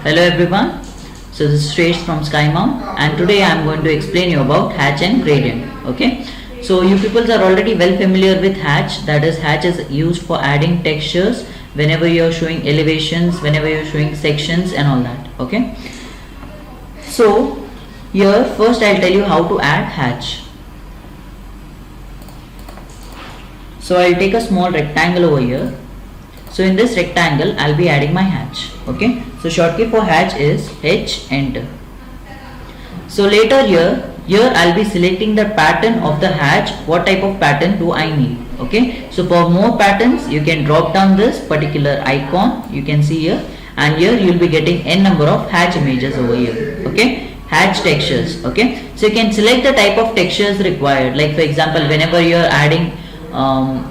Hello everyone, so this is Sresh from SkyMount and today I am going to explain you about hatch and gradient. Okay, so you people are already well familiar with hatch. That is, hatch is used for adding textures whenever you are showing elevations, whenever you are showing sections and all that. Okay, so here first I'll tell you how to add hatch. So I'll take a small rectangle over here. So in this rectangle I'll be adding my hatch. Okay, so shortkey for hatch is H, enter. So later here I'll be selecting the pattern of the hatch. What type of pattern do I need? Okay, so for more patterns you can drop down this particular icon, you can see here, and here you'll be getting n number of hatch images over here. Okay, hatch textures. Okay, so you can select the type of textures required. Like for example, whenever you're adding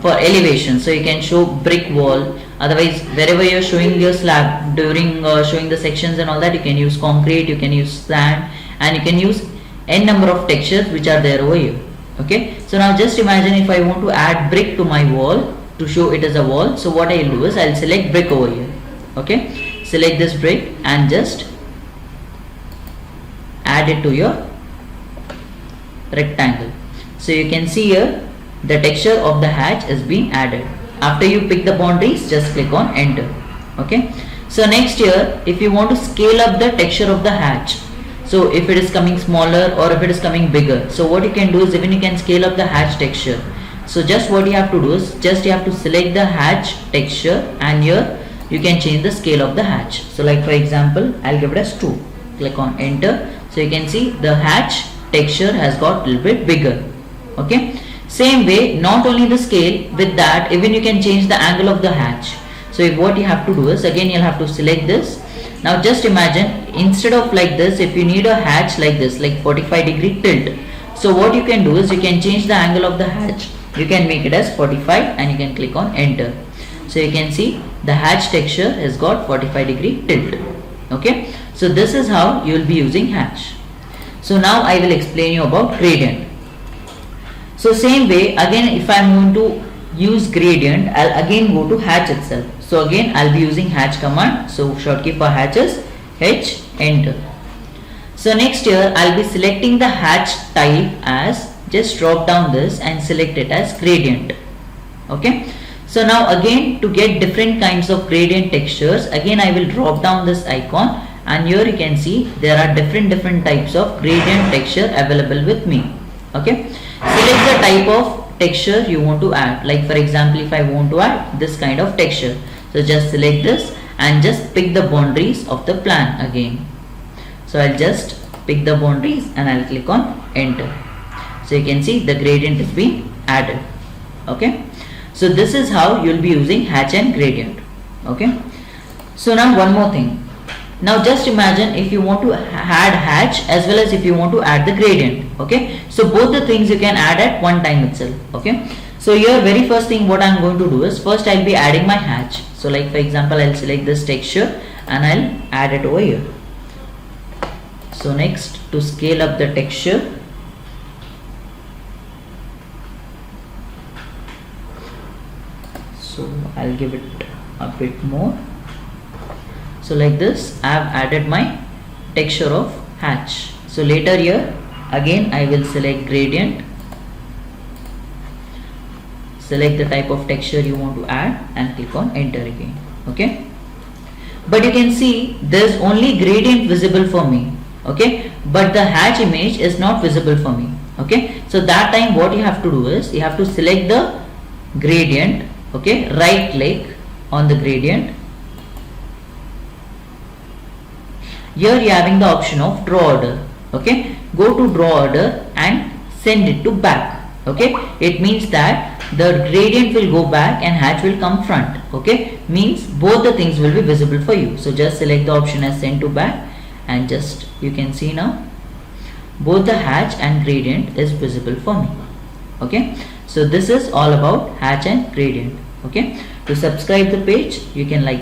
for elevation, so you can show brick wall. Otherwise, wherever you're showing your slab, during showing the sections and all that, you can use concrete, you can use sand, and you can use n number of textures which are there over here. Okay, so now just imagine if I want to add brick to my wall to show it as a wall. So what I'll do is I'll select brick over here. Okay, select this brick and just add it to your rectangle. So you can see here the texture of the hatch is being added. After you pick the boundaries, just click on enter. Okay, so next here, if you want to scale up the texture of the hatch, so if it is coming smaller or if it is coming bigger, so what you can do is even you can scale up the hatch texture. So just what you have to do is just you have to select the hatch texture and here you can change the scale of the hatch. So like for example, I'll give it as 2. Click on enter. So you can see the hatch texture has got a little bit bigger. Okay, same way, not only the scale, with that even you can change the angle of the hatch. So what you have to do is again you'll have to select this. Now just imagine, instead of like this, if you need a hatch like this, like 45-degree tilt, so what you can do is you can change the angle of the hatch. You can make it as 45 and you can click on enter. So you can see the hatch texture has got 45-degree tilt. Okay, so this is how you will be using hatch. So now I will explain you about gradient. So same way, again if I am going to use gradient, I'll again go to hatch itself. So again I'll be using hatch command. So shortkey for hatch is H, enter. So next here I'll be selecting the hatch type as, just drop down this and select it as gradient. Okay, so now again to get different kinds of gradient textures, again I will drop down this icon and here you can see there are different types of gradient texture available with me. Okay, select the type of texture you want to add. Like for example, if I want to add this kind of texture, so just select this and just pick the boundaries of the plan again. So I'll just pick the boundaries and I'll click on enter. So you can see the gradient is being added. Okay, so this is how you'll be using hatch and gradient. Okay, so now one more thing. Now just imagine if you want to add hatch as well as if you want to add the gradient. Okay, so both the things you can add at one time itself. Okay, so here very first thing what I'm going to do is first I'll be adding my hatch. So like for example, I'll select this texture and I'll add it over here. So next, to scale up the texture, so I'll give it a bit more. So like this I have added my texture of hatch. So later here again I will select gradient, select the type of texture you want to add and click on enter again. Okay, but you can see there is only gradient visible for me. Okay, but the hatch image is not visible for me. Okay, so that time what you have to do is you have to select the gradient. Okay, right click on the gradient. Here you are having the option of draw order. Okay, go to draw order and send it to back. Okay, it means that the gradient will go back and hatch will come front. Okay, means both the things will be visible for you. So just select the option as send to back and just you can see now both the hatch and gradient is visible for me. Okay, so this is all about hatch and gradient. Okay, to subscribe the page you can like